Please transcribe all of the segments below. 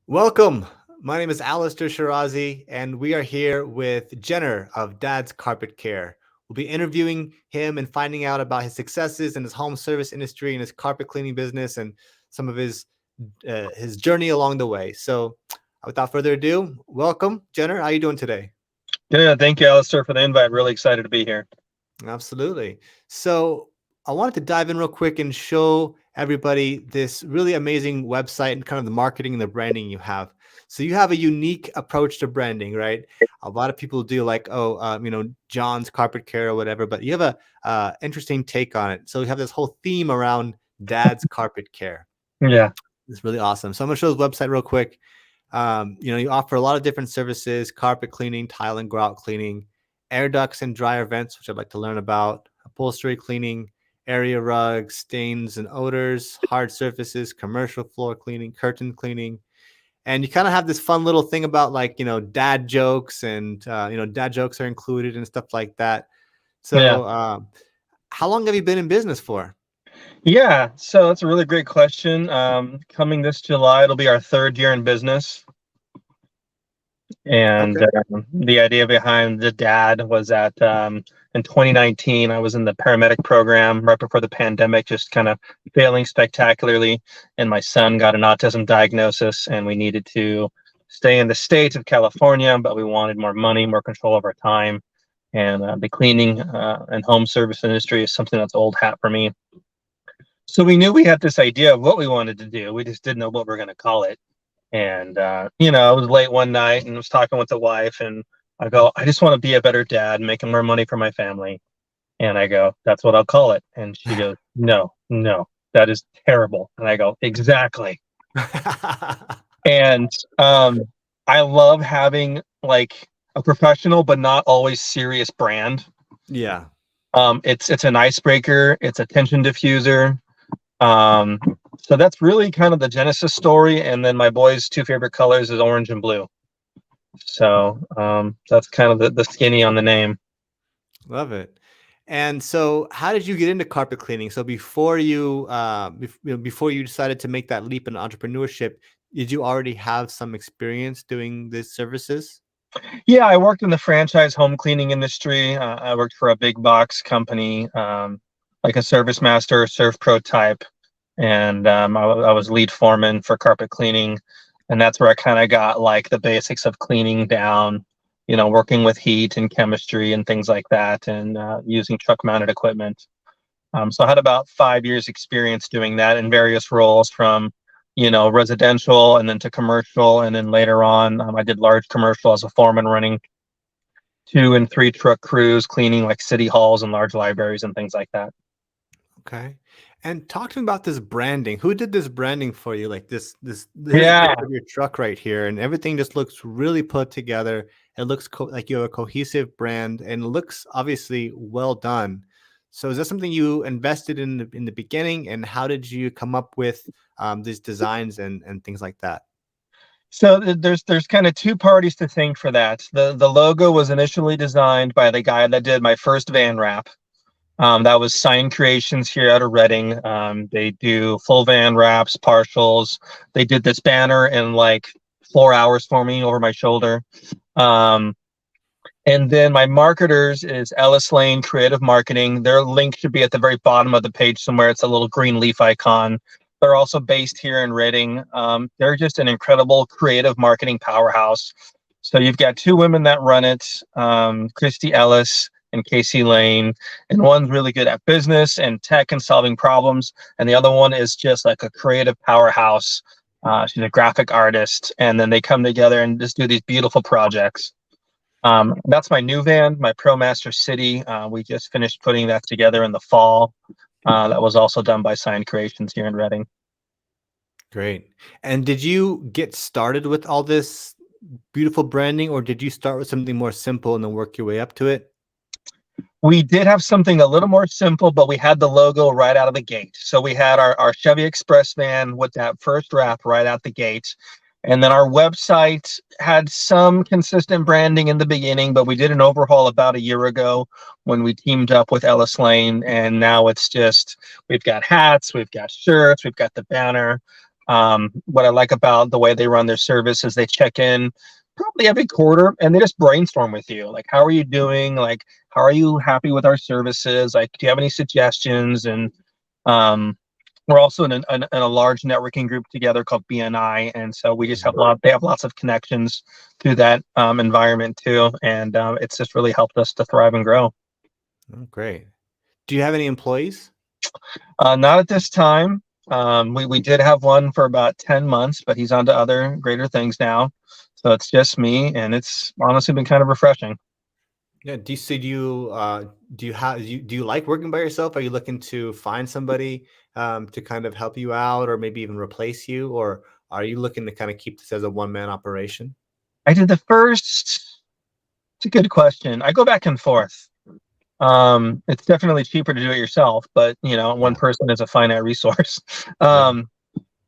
Welcome. My name is Alistair Shirazi, and we are here with Jenner of Dad's Carpet Care. We'll be interviewing him and finding out about his successes in his home service industry and his carpet cleaning business and some of his journey along the way. So, without further ado, welcome, Jenner. How are you doing today? Yeah, thank you, Alistair, for the invite. Really excited to be here. Absolutely. So I wanted to dive in real quick and show everybody this really amazing website and kind of the marketing and the branding you have. So you have a unique approach to branding, right? A lot of people do like, John's Carpet Care or whatever, but you have a interesting take on it. So you have this whole theme around Dad's Carpet Care. Yeah. It's really awesome. So I'm gonna show the website real quick. You offer a lot of different services: carpet cleaning, tile and grout cleaning, air ducts and dryer vents, which I'd like to learn about, upholstery cleaning, area rugs, stains and odors, hard surfaces, commercial floor cleaning, curtain cleaning. And you kind of have this fun little thing about dad jokes and, dad jokes are included and stuff like that. Yeah. So how long have you been in business for? Yeah. So that's a really great question. Coming this July, it'll be our third year in business. And Okay. the idea behind the dad was that in 2019, I was in the paramedic program right before the pandemic, just kind of failing spectacularly. And my son got an autism diagnosis, and we needed to stay in the state of California, but we wanted more money, more control over time. And the cleaning and home service industry is something that's old hat for me. So we knew we had this idea of what we wanted to do. We just didn't know what we are going to call it. And, I was late one night and was talking with the wife, and I go, I just want to be a better dad, making more money for my family. And I go, that's what I'll call it. And she goes, no, that is terrible. And I go, exactly. And I love having like a professional, but not always serious brand. Yeah. It's an icebreaker. It's a tension diffuser. So that's really kind of the genesis story. And then my boys' two favorite colors is orange and blue. So that's kind of the skinny on the name. Love it. And so how did you get into carpet cleaning? So before before you decided to make that leap in entrepreneurship, did you already have some experience doing these services? Yeah, I worked in the franchise home cleaning industry. I worked for a big box company, like a Service Master, Serve Pro type. And I was lead foreman for carpet cleaning. And that's where I kind of got like the basics of cleaning down, working with heat and chemistry and things like that, and using truck mounted equipment. So I had about 5 years experience doing that in various roles, from residential and then to commercial. And then later on, I did large commercial as a foreman, running 2 and 3 truck crews, cleaning like city halls and large libraries and things like that. Okay. And talk to me about this branding. Who did this branding for you? Like this here's a Yeah. picture of your truck right here, and everything just looks really put together. It looks like you have a cohesive brand, and it looks obviously well done. So is that something you invested in the beginning, and how did you come up with these designs and things like that? So there's kind of two parties to thank for that. The logo was initially designed by the guy that did my first van wrap. That was Sign Creations here out of Reading. They do full van wraps, partials. They did this banner in like 4 hours for me over my shoulder. And then my marketers is Ellis Lane Creative Marketing. Their link should be at the very bottom of the page somewhere. It's a little green leaf icon. They're also based here in Reading. They're just an incredible creative marketing powerhouse. So you've got two women that run it, Christy Ellis and Casey Lane, and one's really good at business and tech and solving problems, and the other one is just like a creative powerhouse. She's a graphic artist, and then they come together and just do these beautiful projects. That's my new van, my ProMaster City. We just finished putting that together in the fall. That was also done by Sign Creations here in Reading. Great. And did you get started with all this beautiful branding, or did you start with something more simple and then work your way up to it? We did have something a little more simple, but we had the logo right out of the gate. So we had our Chevy Express van with that first wrap right out the gate. And then our website had some consistent branding in the beginning, but we did an overhaul about a year ago when we teamed up with Ellis Lane. And now it's just, we've got hats, we've got shirts, we've got the banner. What I like about the way they run their service is they check in probably every quarter and they just brainstorm with you. Like, how are you doing? Like, how are you happy with our services? Like, do you have any suggestions? And um, we're also in a large networking group together called BNI, and so we just have they have lots of connections through that environment too, and it's just really helped us to thrive and grow. Oh, great. Do you have any employees? Not at this time. We did have one for about 10 months, but he's on to other greater things now. So it's just me, and it's honestly been kind of refreshing. Yeah. Do you like working by yourself? Are you looking to find somebody to kind of help you out, or maybe even replace you, or are you looking to kind of keep this as a one-man operation? I did the first, it's a good question. I go back and forth. It's definitely cheaper to do it yourself, but one Yeah. person is a finite resource. Yeah.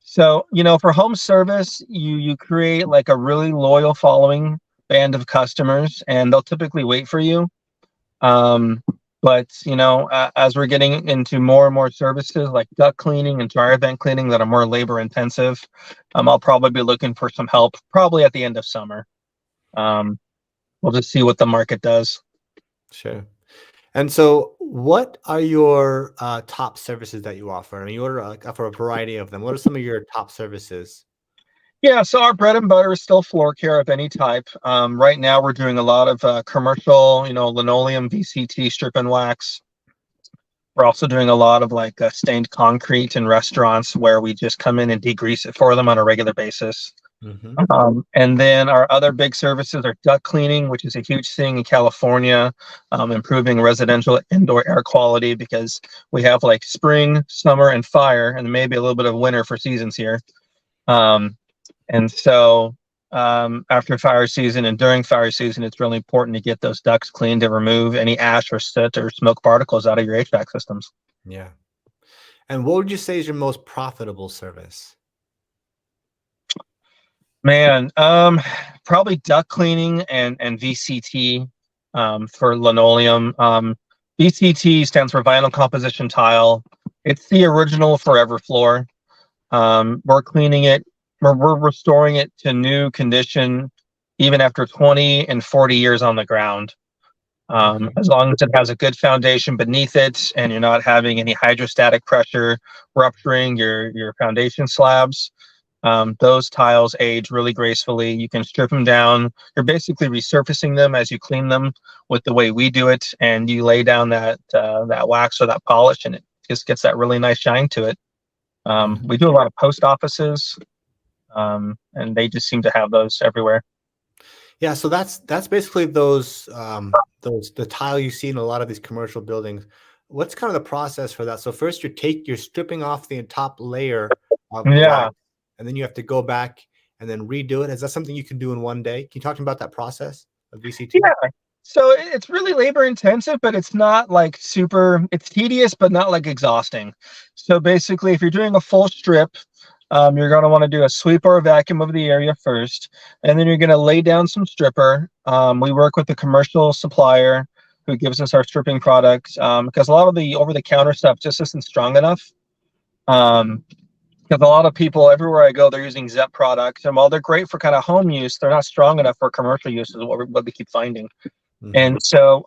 So, for home service, you create like a really loyal following band of customers, and they'll typically wait for you. Um, but as we're getting into more and more services like duct cleaning and dryer vent cleaning that are more labor intensive, I'll probably be looking for some help probably at the end of summer. Um, we'll just see what the market does. Sure. And so, what are your top services that you offer? I mean, you offer a variety of them. What are some of your top services? Yeah, so our bread and butter is still floor care of any type. Right now, we're doing a lot of commercial, linoleum, VCT, strip and wax. We're also doing a lot of like stained concrete in restaurants where we just come in and degrease it for them on a regular basis. Hmm. And then our other big services are duct cleaning, which is a huge thing in California, improving residential indoor air quality because we have like spring, summer, and fire, and maybe a little bit of winter for seasons here. Um, and so after fire season and during fire season, it's really important to get those ducts cleaned to remove any ash or soot or smoke particles out of your HVAC systems. Yeah. And what would you say is your most profitable service? Man, probably duct cleaning and VCT for linoleum. VCT stands for vinyl composition tile. It's the original forever floor. We're cleaning it, we're restoring it to new condition even after 20 and 40 years on the ground. Okay. As long as it has a good foundation beneath it and you're not having any hydrostatic pressure rupturing your foundation slabs, those tiles age really gracefully. You can strip them down. You're basically resurfacing them as you clean them with the way we do it, and you lay down that wax or that polish, and it just gets that really nice shine to it. Mhm. We do a lot of post offices, and they just seem to have those everywhere. Yeah, so that's basically those the tile you see in a lot of these commercial buildings. What's kind of the process for that? So first you're stripping off the top layer of Yeah. wax, and then you have to go back and then redo it. Is that something you can do in one day? Can you talk to me about that process of VCT? Yeah. So it's really labor intensive, but it's not like super, it's tedious, but not like exhausting. So basically, if you're doing a full strip, you're going to want to do a sweep or a vacuum of the area first, and then you're going to lay down some stripper. We work with a commercial supplier who gives us our stripping products because a lot of the over the counter stuff just isn't strong enough. Um, because a lot of people everywhere I go, they're using ZEP products, and while they're great for kind of home use, they're not strong enough for commercial use, is what we keep finding. Hmm. And so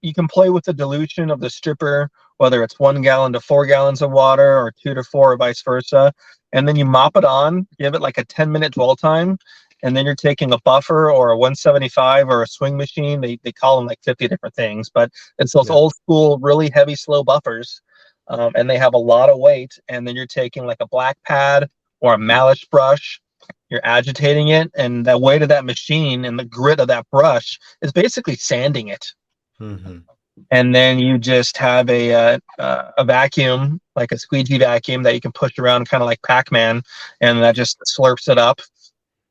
you can play with the dilution of the stripper, whether it's 1 gallon to 4 gallons of water or 2 to 4 or vice versa. And then you mop it on, give it like a 10-minute dwell time. And then you're taking a buffer or a 175 or a swing machine. They call them like 50 different things, but it's those Yeah. old school, really heavy, slow buffers. And they have a lot of weight. And then you're taking like a black pad or a malice brush, you're agitating it, and the weight of that machine and the grit of that brush is basically sanding it. Hmm. And then you just have a vacuum, like a squeegee vacuum that you can push around, kind of like Pac-Man, and that just slurps it up.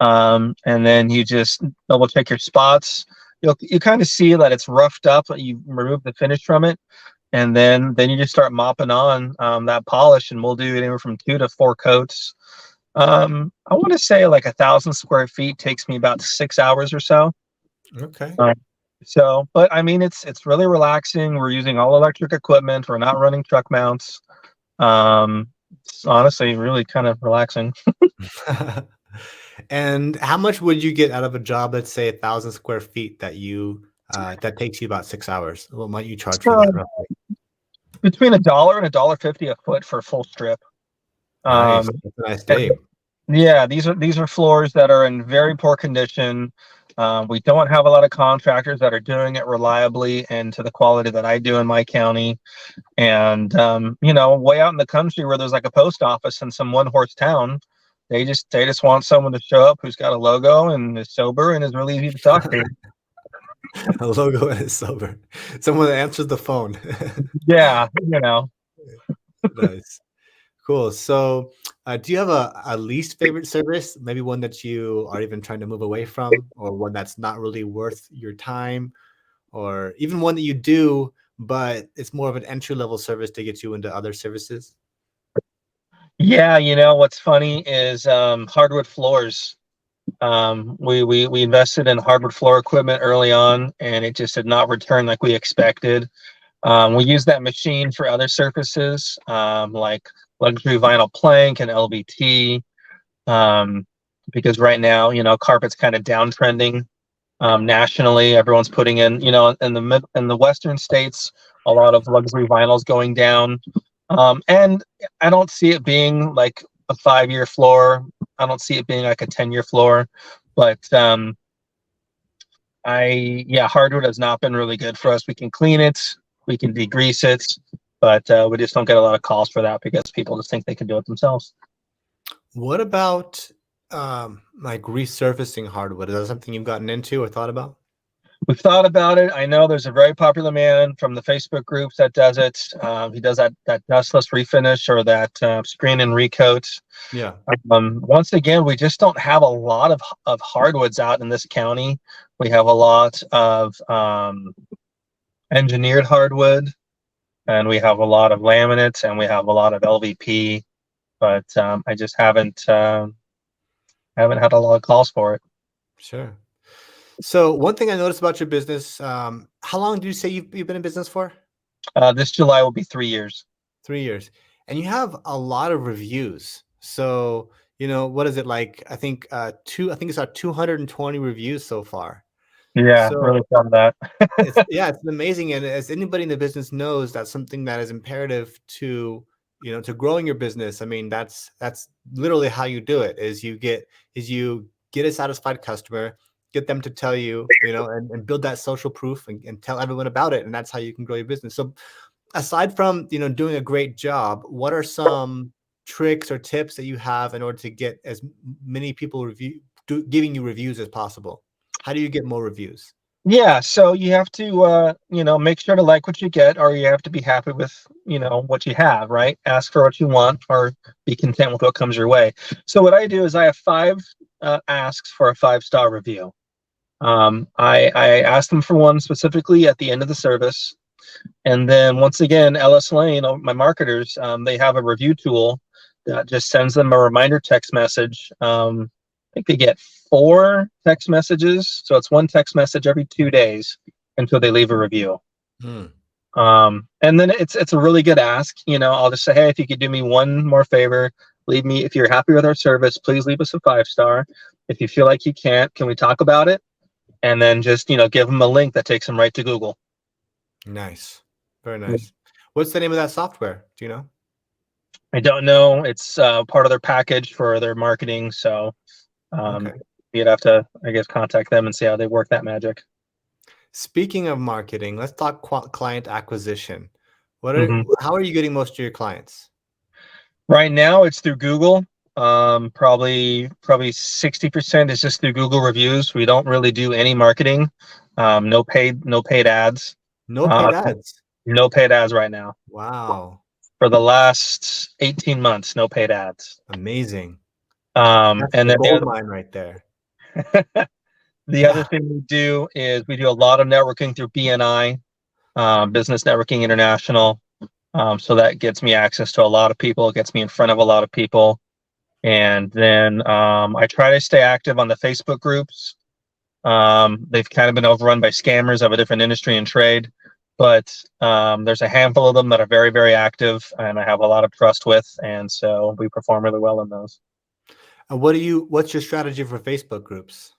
And then you just double check your spots. You kind of see that it's roughed up. You remove the finish from it, and then you just start mopping on that polish, and we'll do anywhere from 2 to 4 coats. I want to say like 1,000 square feet takes me about 6 hours or so. Okay. Uh, but I mean, it's really relaxing. We're using all electric equipment. We're not running truck mounts. It's honestly really kind of relaxing. And how much would you get out of a job, let's say 1,000 square feet that you that takes you about 6 hours? What might you charge for that So roughly? between $1 and $1.50 a foot for a full strip. Nice. Um, That's a nice and day. yeah, these are floors that are in very poor condition. We don't have a lot of contractors that are doing it reliably and to the quality that I do in my county. And way out in the country where there's like a post office in some one horse town, they just want someone to show up who's got a logo and is sober and is really easy to talk to. A logo and it's sober. Someone that answers the phone. Yeah, Nice. Cool. So, do you have a least favorite service? Maybe one that you are even trying to move away from, or one that's not really worth your time, or even one that you do, but it's more of an entry level service to get you into other services? yeah. What's funny is hardwood floors. We invested in hardwood floor equipment early on, and it just did not return like we expected. We use that machine for other surfaces, like luxury vinyl plank and LVT, because right now, carpet's kind of downtrending nationally. Everyone's putting in the western states, a lot of luxury vinyls going down, and I don't see it being like a 5-year floor. I don't see it being like a 10-year floor, but hardwood has not been really good for us. We can clean it, we can degrease it, but we just don't get a lot of calls for that because people just think they can do it themselves. What about like resurfacing hardwood? Is that something you've gotten into or thought about? We've thought about it. I know there's a very popular man from the Facebook groups that does it. He does that dustless refinish or that screen and recoat. Yeah. Once again, we just don't have a lot of hardwoods out in this county. We have a lot of engineered hardwood, and we have a lot of laminates, and we have a lot of LVP. But I just haven't had a lot of calls for it. Sure. So one thing I noticed about your business, how long do you say you've been in business for? This July will be 3 years. 3 years. And you have a lot of reviews. So, what is it like? I think it's about 220 reviews so far. Yeah, really So proud of that. it's amazing. And as anybody in the business knows, that's something that is imperative to growing your business. I mean, that's literally how you do it is you get a satisfied customer, get them to tell you, and build that social proof and tell everyone about it. And that's how you can grow your business. So aside from doing a great job, what are some tricks or tips that you have in order to get as many people giving you reviews as possible? How do you get more reviews? Yeah, so you have to make sure to like what you get, or you have to be happy with what you have, right? Ask for what you want, or be content with what comes your way. So what I do is I have 5 asks for a 5-star review. I ask them for one specifically at the end of the service. And then once again, LS Lane, my marketers, they have a review tool that just sends them a reminder text message. I think they get 4 text messages. So it's one text message every 2 days until they leave a review. Hmm. And then it's a really good ask. I'll just say, hey, if you could do me one more favor, if you're happy with our service, please leave us a 5-star. If you feel like you can't, can we talk about it? And then just, give them a link that takes them right to Google. Nice. Very nice. What's the name of that software? Do you know? I don't know. It's part of their package for their marketing. So Okay. you'd have to, I guess, contact them and see how they work that magic. Speaking of marketing, let's talk client acquisition. hmm How are you getting most of your clients? Right now, it's through Google. Probably 60% is just through Google reviews. We don't really do any marketing. No paid ads. No Uh, paid ads. no paid ads right now. Wow. For the last 18 months, no paid ads. Amazing. That's And the then gold mine right there. the other Yeah. thing we do is we do a lot of networking through BNI, Business Networking International. So that gets me access to a lot of people. It gets me in front of a lot of people. And then I try to stay active on the Facebook groups. They've kind of been overrun by scammers of a different industry and trade. but there's a handful of them that are very, very active, and I have a lot of trust with, and so we perform really well in those. And what's your strategy for Facebook groups?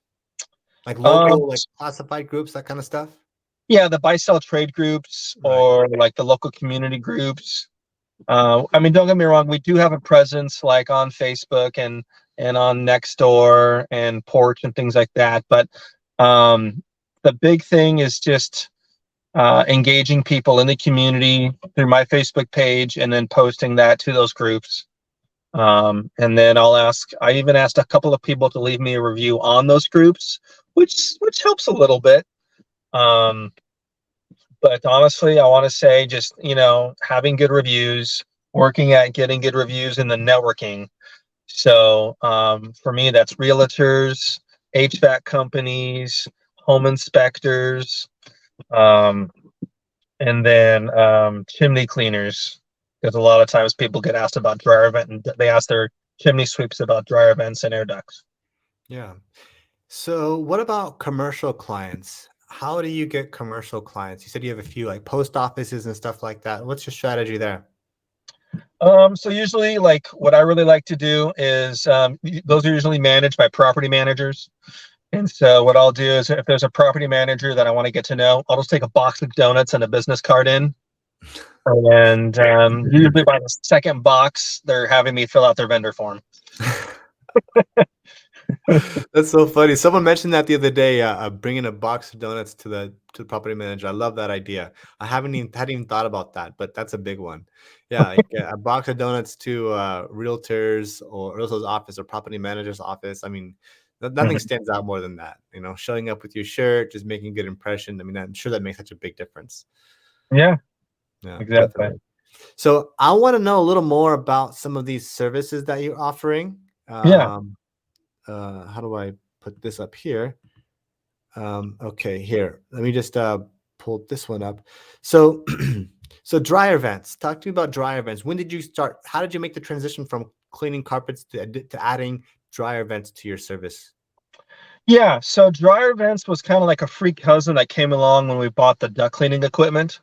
Like Um, local, like classified groups, that kind of stuff? yeah, the buy sell trade groups Right. or like the local community groups. I mean, don't get me wrong, we do have a presence like on Facebook and on Nextdoor and Porch and things like that. But the big thing is just engaging people in the community through my Facebook page and then posting that to those groups. And then I even asked a couple of people to leave me a review on those groups, which helps a little bit. Um, but honestly, I want to say just, having good reviews, working at getting good reviews, and then networking. So for me, that's realtors, HVAC companies, home inspectors, um, and then chimney cleaners. Because a lot of times people get asked about dryer vent and they ask their chimney sweeps about dryer vents and air ducts. Yeah. So what about commercial clients? How do you get commercial clients? You said you have a few like post offices and stuff like that. What's your strategy there? So usually, like what I really like to do is those are usually managed by property managers. And so what I'll do is if there's a property manager that I want to get to know, I'll just take a box of donuts and a business card in. And usually by the second box, they're having me fill out their vendor form. That's so funny. Someone mentioned that the other day, bringing a box of donuts to the property manager. I love that idea. I hadn't even thought about that, but that's a big one. Yeah, like a box of donuts to realtors or realtor's office or property manager's office. I mean, nothing Mhm. stands out more than that. Showing up with your shirt, just making a good impression. I mean, I'm sure that makes such a big difference. Yeah, Yeah, exactly. definitely. So I want to know a little more about some of these services that you're offering. Yeah. How do I put this up here? Okay, here. Let me just pull this one up. So, so dryer vents. Talk to me about dryer vents. When did you start? How did you make the transition from cleaning carpets to adding dryer vents to your service? Yeah. So dryer vents was kind of like a free cousin that came along when we bought the duct cleaning equipment.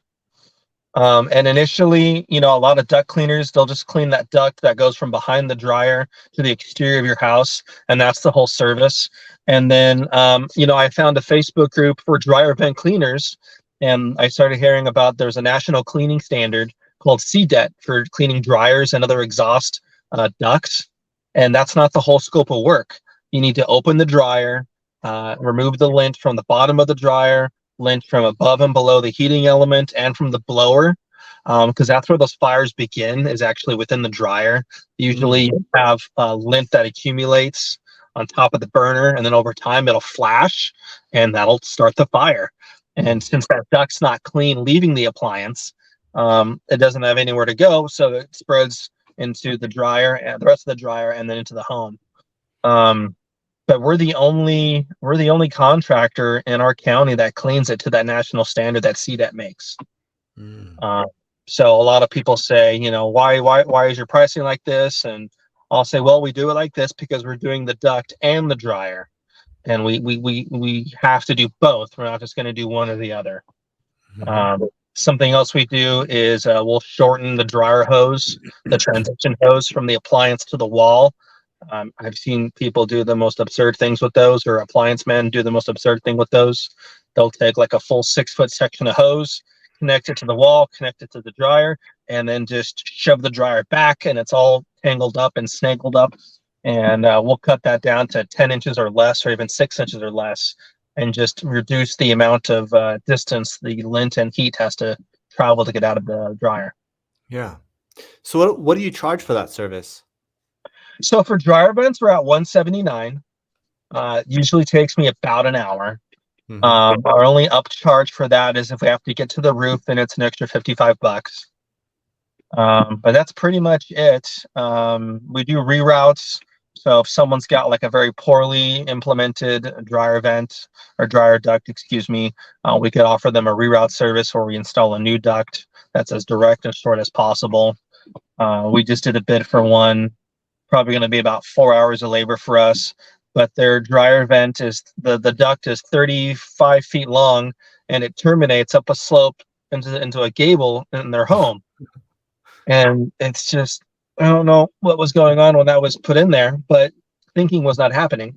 And initially, a lot of duct cleaners, they'll just clean that duct that goes from behind the dryer to the exterior of your house, and that's the whole service. And then, I found a Facebook group for dryer vent cleaners, and I started hearing about there's a national cleaning standard called CDET for cleaning dryers and other exhaust ducts, and that's not the whole scope of work. You need to open the dryer, remove the lint from the bottom of the dryer, lint from above and below the heating element and from the blower, because that's where those fires begin, is actually within the dryer. Usually Mm, you have lint that accumulates on top of the burner, and then over time it'll flash and that'll start the fire. And mm, since that duct's not clean leaving the appliance, it doesn't have anywhere to go, so it spreads into the dryer and the rest of the dryer and then into the home. um, but we're the only contractor in our county that cleans it to that national standard that CDET makes. mm, Uh, so a lot of people say, why is your pricing like this? And I'll say, well, we do it like this because we're doing the duct and the dryer, and we have to do both. We're not just going to do one or the other. mhm, Something else we do is we'll shorten the dryer hose, the transition hose from the appliance to the wall. I've seen people do the most absurd things with those, or appliance men do the most absurd thing with those. They'll take like a full 6 foot section of hose, connect it to the wall, connect it to the dryer, and then just shove the dryer back, and it's all tangled up and snaggled up. And we'll cut that down to 10 inches or less, or even 6 inches or less, and just reduce the amount of distance the lint and heat has to travel to get out of the dryer. yeah. So what do you charge for that service? So for dryer vents, we're at 179. Usually takes me about an hour. Hmm. Our only upcharge for that is if we have to get to the roof, then it's an extra $55. But that's pretty much it. We do reroutes. So if someone's got like a very poorly implemented dryer vent or dryer duct, excuse me, we could offer them a reroute service where we install a new duct that's as direct and short as possible. We just did a bid for one, probably going to be about 4 hours of labor for us. But their dryer vent is the duct is 35 feet long, and it terminates up a slope into a gable in their home. And it's just, I don't know what was going on when that was put in there, but thinking was not happening.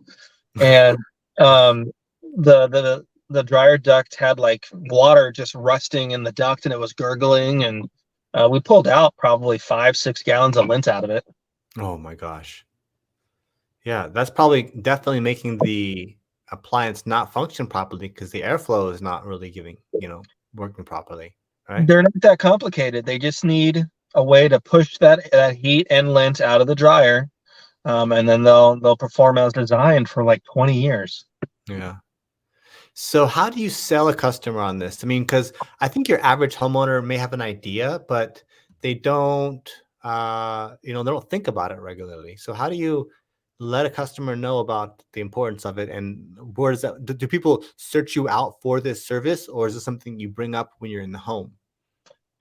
And um, the dryer duct had like water just rusting in the duct, and it was gurgling. And we pulled out probably 5-6 gallons of lint out of it. Oh my gosh. Yeah, that's probably definitely making the appliance not function properly because the airflow is not really giving, working properly, right? They're not that complicated. They just need a way to push that heat and lint out of the dryer, and then they'll perform as designed for like 20 years. Yeah. So how do you sell a customer on this? I mean, because I think your average homeowner may have an idea, but they don't, they don't think about it regularly. So how do you let a customer know about the importance of it? And where does that, do people search you out for this service, or is this something you bring up when you're in the home?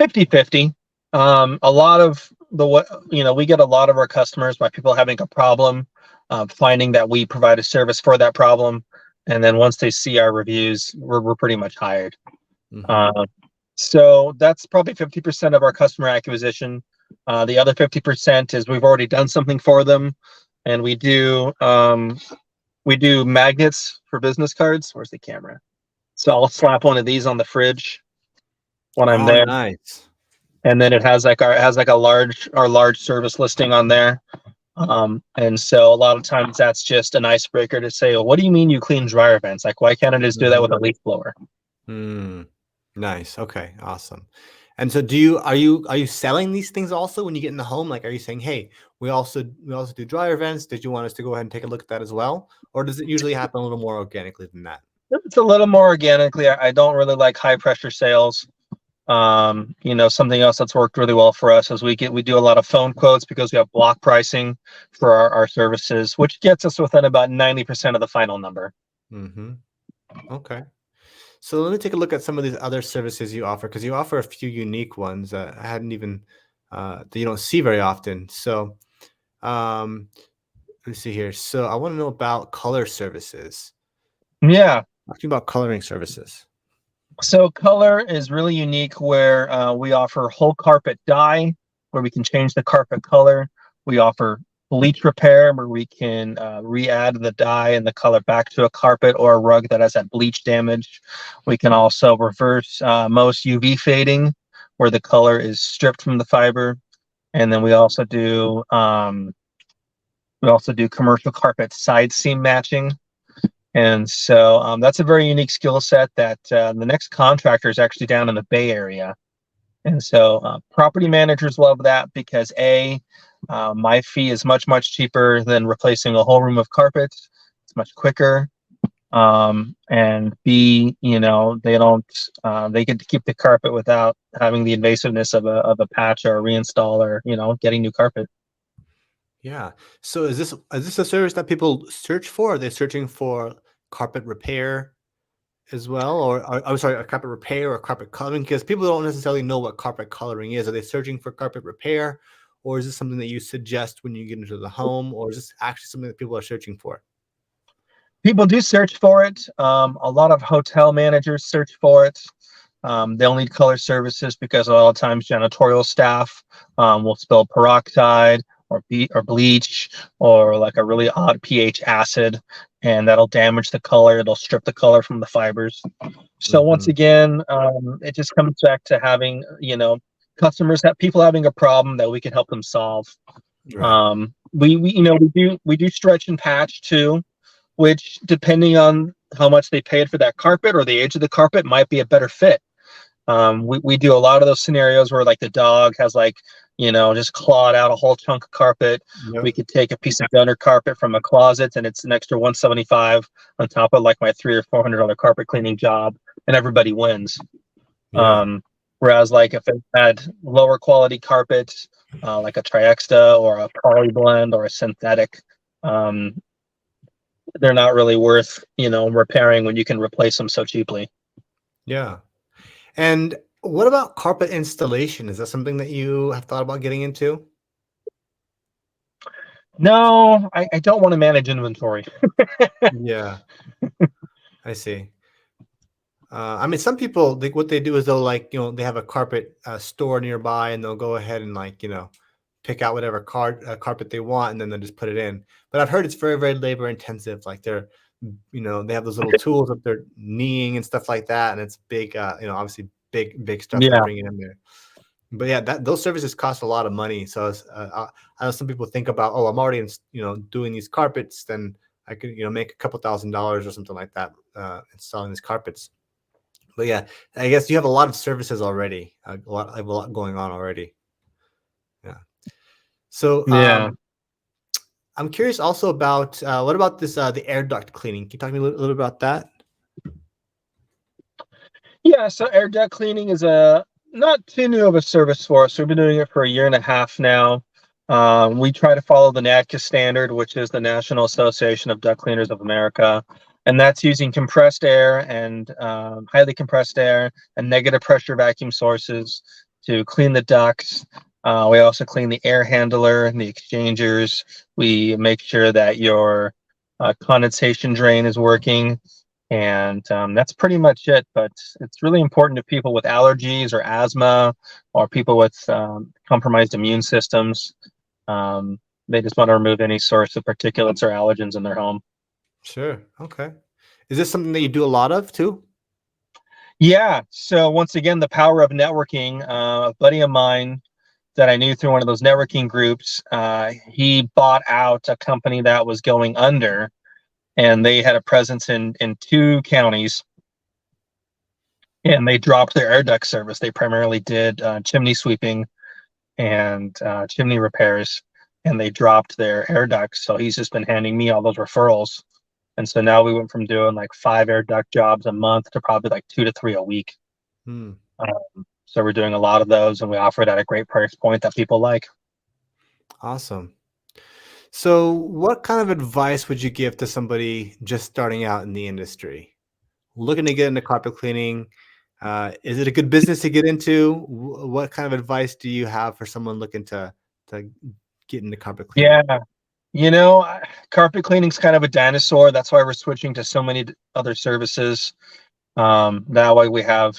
50-50. A lot of we get a lot of our customers by people having a problem, finding that we provide a service for that problem, and then once they see our reviews, we're pretty much hired. Hmm. Uh, so that's probably 50% of our customer acquisition. The other 50% is we've already done something for them, and we do magnets for business cards. Where's the camera? So I'll slap one of these on the fridge when I'm Oh, there, nice. and then it has like our large service listing on there. And so a lot of times that's just an icebreaker to say, well, what do you mean you clean dryer vents? Like, why can't I just do that with a leaf blower? Hmm. Nice. Okay. Awesome. And so are you selling these things also when you get in the home? Like, are you saying, hey, we also do dryer vents. Did you want us to go ahead and take a look at that as well? Or does it usually happen a little more organically than that? It's a little more organically. I don't really like high pressure sales. Something else that's worked really well for us is we do a lot of phone quotes because we have block pricing for our services, which gets us within about 90% of the final number. Mm-hmm. Okay. So let me take a look at some of these other services you offer, because you offer a few unique ones that I hadn't even that you don't see very often. So um, let me see here. So I want to know about color services. Yeah. Talking about coloring services. So color is really unique where we offer whole carpet dye, where we can change the carpet color. We offer bleach repair, where we can re-add the dye and the color back to a carpet or a rug that has that bleach damage. We can also reverse most UV fading, where the color is stripped from the fiber. And then we also do commercial carpet side seam matching. And so that's a very unique skill set that the next contractor is actually down in the Bay Area. And so property managers love that because my fee is much, much cheaper than replacing a whole room of carpets. It's much quicker. And B, they get to keep the carpet without having the invasiveness of a patch or a reinstall or, getting new carpet. Yeah. So is this a service that people search for? Are they searching for carpet repair as well, or I'm sorry, a carpet repair or carpet coloring? Because people don't necessarily know what carpet coloring is. Are they searching for carpet repair, or is this something that you suggest when you get into the home, or is this actually something that people are searching for? People do search for it. A lot of hotel managers search for it. They'll need color services because a lot of times janitorial staff will spill peroxide or bleach or like a really odd pH acid, and that'll damage the color. It'll strip the color from the fibers. So once Hmm. again, it just comes back to having customers, that people having a problem that we can help them solve. Right. We do stretch and patch too, which depending on how much they paid for that carpet or the age of the carpet might be a better fit. We do a lot of those scenarios where like the dog has just clawed out a whole chunk of carpet. We Yep. could take a piece of gunner carpet from a closet and it's an extra 175 on top of like my $300 or $400 carpet cleaning job, and everybody wins. Yeah. Um, Whereas like if it had lower quality carpets, like a triexta or a poly blend or a synthetic, um, they're not really worth repairing when you can replace them so cheaply. Yeah. And what about carpet installation? Is that something that you have thought about getting into? No, I don't want to manage inventory. Yeah, I see. I mean, some people, what they do is they'll like, they have a carpet store nearby, and they'll go ahead and like, pick out whatever carpet they want, and then they'll just put it in. But I've heard it's very, very labor intensive. Like they have those little tools that they're kneeing and stuff like that, and it's big, obviously big stuff they're Yeah, bringing in there. But yeah, those services cost a lot of money. So I know some people think about, oh, I'm already doing these carpets, then I could make a couple $1,000s or something like that installing these carpets. But yeah, I guess you have a lot of services already, I have a lot going on already. Yeah. So yeah. I'm curious also about what about this the air duct cleaning? Can you talk to me a little about that? Yeah, so air duct cleaning is a not too new of a service for us. We've been doing it for a year and a half now. We try to follow the NADCA standard, which is the National Association of Duct Cleaners of America, and that's using compressed air and highly compressed air and negative pressure vacuum sources to clean the ducts. We also clean the air handler and the exchangers. We make sure that your condensation drain is working. And that's pretty much it. But it's really important to people with allergies or asthma or people with compromised immune systems. They just want to remove any source of particulates or allergens in their home. Sure. Okay. Is this something that you do a lot of too? Yeah. So once again, the power of networking. A buddy of mine that I knew through one of those networking groups, he bought out a company that was going under, and they had a presence in 2 counties. And they dropped their air duct service. They primarily did chimney sweeping and chimney repairs, and they dropped their air ducts. So he's just been handing me all those referrals. And so now we went from doing like 5 air duct jobs a month to probably like 2 to 3 a week. Hmm. So we're doing a lot of those, and we offer it at a great price point that people like. Awesome. So what kind of advice would you give to somebody just starting out in the industry, looking to get into carpet cleaning? Is it a good business to get into? What kind of advice do you have for someone looking to get into carpet cleaning? Yeah. You know, carpet cleaning's kind of a dinosaur. That's why we're switching to so many other services. That way we have,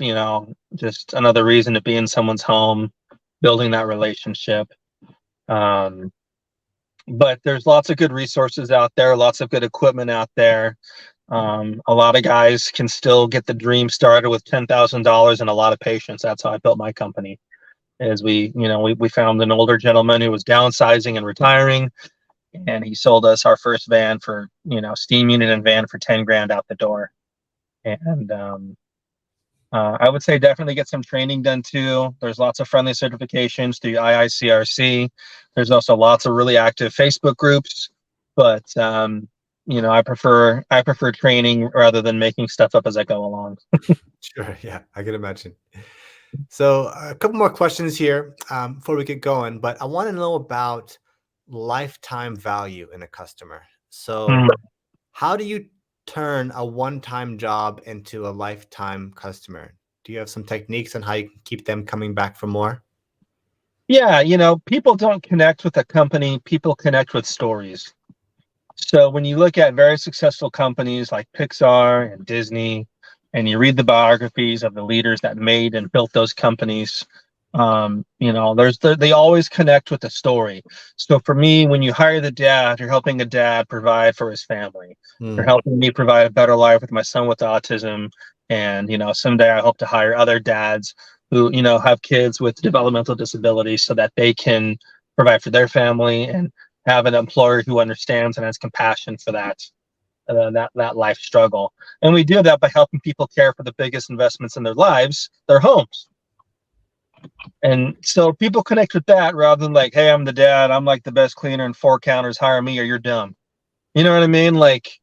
just another reason to be in someone's home, building that relationship. But there's lots of good resources out there, lots of good equipment out there. A lot of guys can still get the dream started with $10,000 and a lot of patience. That's how I built my company. Is we found an older gentleman who was downsizing and retiring, and he sold us our first van for, steam unit and van for 10 grand out the door. And I would say definitely get some training done too. There's lots of friendly certifications through IICRC. There's also lots of really active Facebook groups, but I prefer training rather than making stuff up as I go along. Sure. Yeah, I can imagine. So a couple more questions here before we get going, but I want to know about lifetime value in a customer. So how do you turn a one-time job into a lifetime customer? Do you have some techniques on how you can keep them coming back for more? Yeah, people don't connect with a company, people connect with stories. So when you look at very successful companies like Pixar and Disney, and you read the biographies of the leaders that made and built those companies, they always connect with the story. So for me, when you hire the dad, you're helping a dad provide for his family. You're helping me provide a better life with my son with autism. And, someday I hope to hire other dads who, have kids with developmental disabilities so that they can provide for their family and have an employer who understands and has compassion for that life struggle. And we do that by helping people care for the biggest investments in their lives, their homes. And so people connect with that rather than like, hey, I'm the dad, I'm like the best cleaner and 4 counters, hire me or you're dumb. You know what I mean? Like,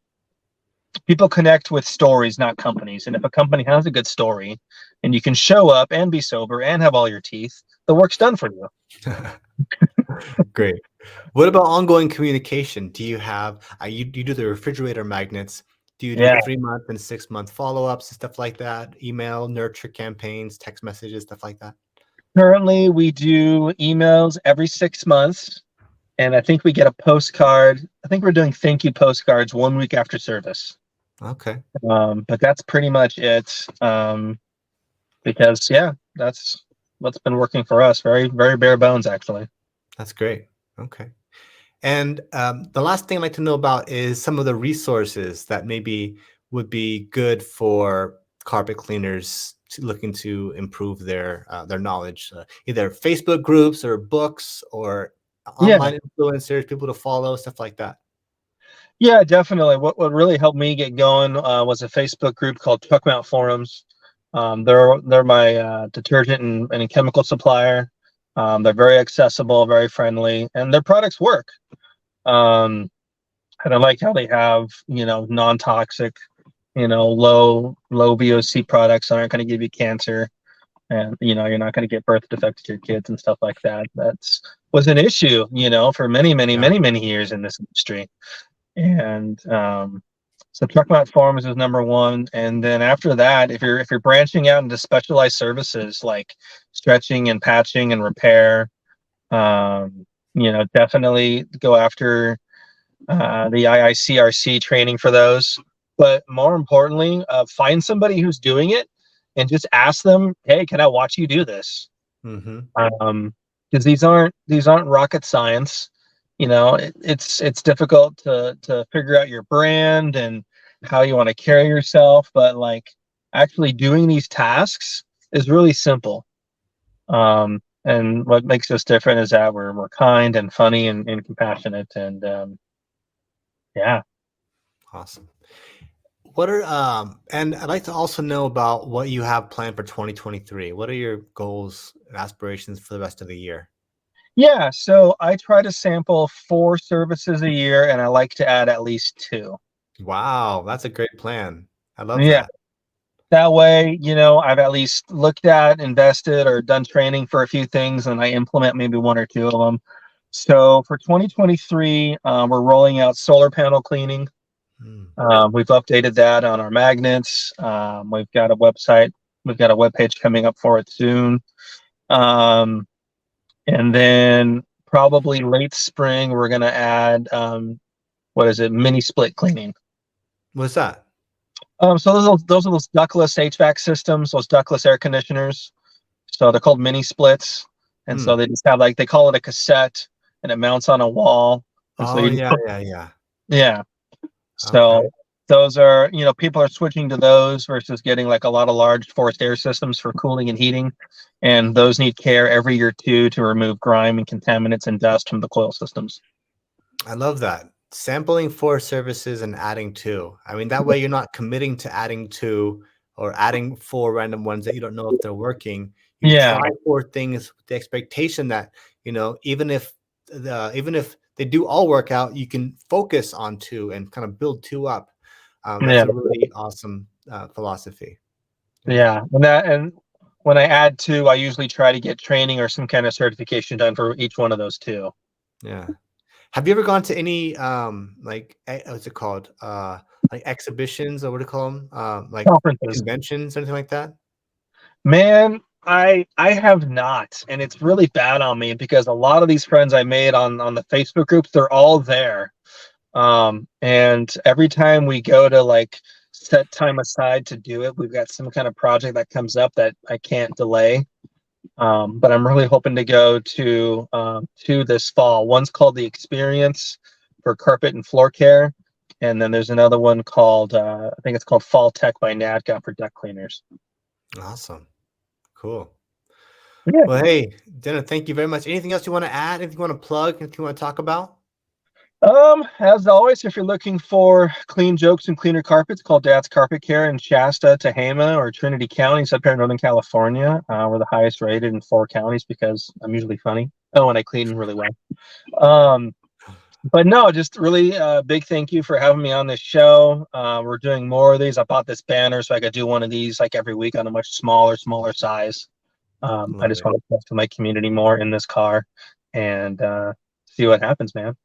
people connect with stories, not companies. And if a company has a good story and you can show up and be sober and have all your teeth, the work's done for you. Great. What about ongoing communication? Do you have you do the refrigerator magnets? Do you do 3-month and 6-month follow-ups and stuff like that? Email nurture campaigns, text messages, stuff like that? Currently, we do emails every 6 months, and I think we get a postcard. I think we're doing thank you postcards 1 week after service. Okay. But that's pretty much it. Because yeah, that's what's been working for us. Very, very bare bones, actually. That's great. Okay. And the last thing I'd like to know about is some of the resources that maybe would be good for carpet cleaners looking to improve their knowledge. Either Facebook groups or books or Yeah, online influencers, people to follow, stuff like that. yeah, definitely. What really helped me get going was a Facebook group called Truck Mount Forums. They're my detergent and chemical supplier. They're very accessible, very friendly, and their products work. Um, and I like how they have, non-toxic, low VOC products that aren't going to give you cancer, and you're not going to get birth defects to your kids and stuff like that. That's was an issue, for many, many, Yeah. many, many years in this industry. And so truck mount forums is number one, and then after that, if you're branching out into specialized services like stretching and patching and repair, definitely go after the IICRC training for those. But more importantly, find somebody who's doing it and just ask them, "Hey, can I watch you do this?" Mm-hmm. Because these aren't rocket science. It's difficult to figure out your brand and how you want to carry yourself, but like actually doing these tasks is really simple. And what makes us different is that we're kind and funny and compassionate, and yeah. Awesome. What are and I'd like to also know about what you have planned for 2023. What are your goals and aspirations for the rest of the year? Yeah, so I try to sample 4 services a year, and I like to add at least two. Wow, that's a great plan. I love Yeah, that. that way, I've at least looked at, invested, or done training for a few things, and I implement maybe one or two of them. So for 2023, we're rolling out solar panel cleaning. Mm. We've updated that on our magnets. We've got a website. We've got a web page coming up for it soon. Um, and then probably late spring, we're going to add what is it? Mini split cleaning. What's that? So those ductless HVAC systems, those ductless air conditioners. So they're called mini splits, and so Mm. they just have like they call it a cassette, and it mounts on a wall, and so Oh you just yeah, put, yeah, yeah. yeah. Okay. So those are people are switching to those versus getting like a lot of large forced air systems for cooling and heating, and those need care every year too to remove grime and contaminants and dust from the coil systems. I love that. Sampling 4 services and adding 2. I mean, that way you're not committing to adding 2 or adding 4 random ones that you don't know if they're working. You Yeah, try 4 things with the expectation that, even if they do all work out, you can focus on 2 and kind of build 2 up. That's yeah, a really awesome philosophy. Yeah. yeah. And when I add two, I usually try to get training or some kind of certification done for each one of those two. Yeah. Have you ever gone to any what's it called? Like exhibitions or what do you call them? Like Conferences. conventions, anything like that? Man, I have not, and it's really bad on me because a lot of these friends I made on the Facebook groups, they're all there. And every time we go to like set time aside to do it, we've got some kind of project that comes up that I can't delay. But I'm really hoping to go to this fall. One's called the Experience for carpet and floor care, and then there's another one called I think it's called Fall Tech by NADCA for duct cleaners. Awesome. Cool. Yeah. Well, hey, Jenna, thank you very much. Anything else you want to add? Anything you want to plug? Anything you want to talk about? As always, if you're looking for clean jokes and cleaner carpets, call Dad's Carpet Care in Shasta, Tehama, or Trinity counties up here in Northern California. We're the highest rated in 4 counties because I'm usually funny. Oh, and I clean really well. Um, but no, just really big thank you for having me on this show. We're doing more of these. I bought this banner so I could do one of these like every week on a much smaller size. I Love just it. want to talk to my community more in this car and see what happens, man.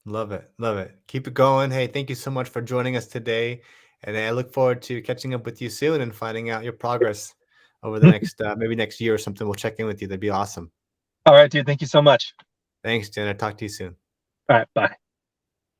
Love it. Love it. Keep it going. Hey, thank you so much for joining us today. And I look forward to catching up with you soon and finding out your progress over the next maybe next year or something. We'll check in with you. That'd be awesome. All right, dude. Thank you so much. Thanks, Jenna. Talk to you soon. All right, bye.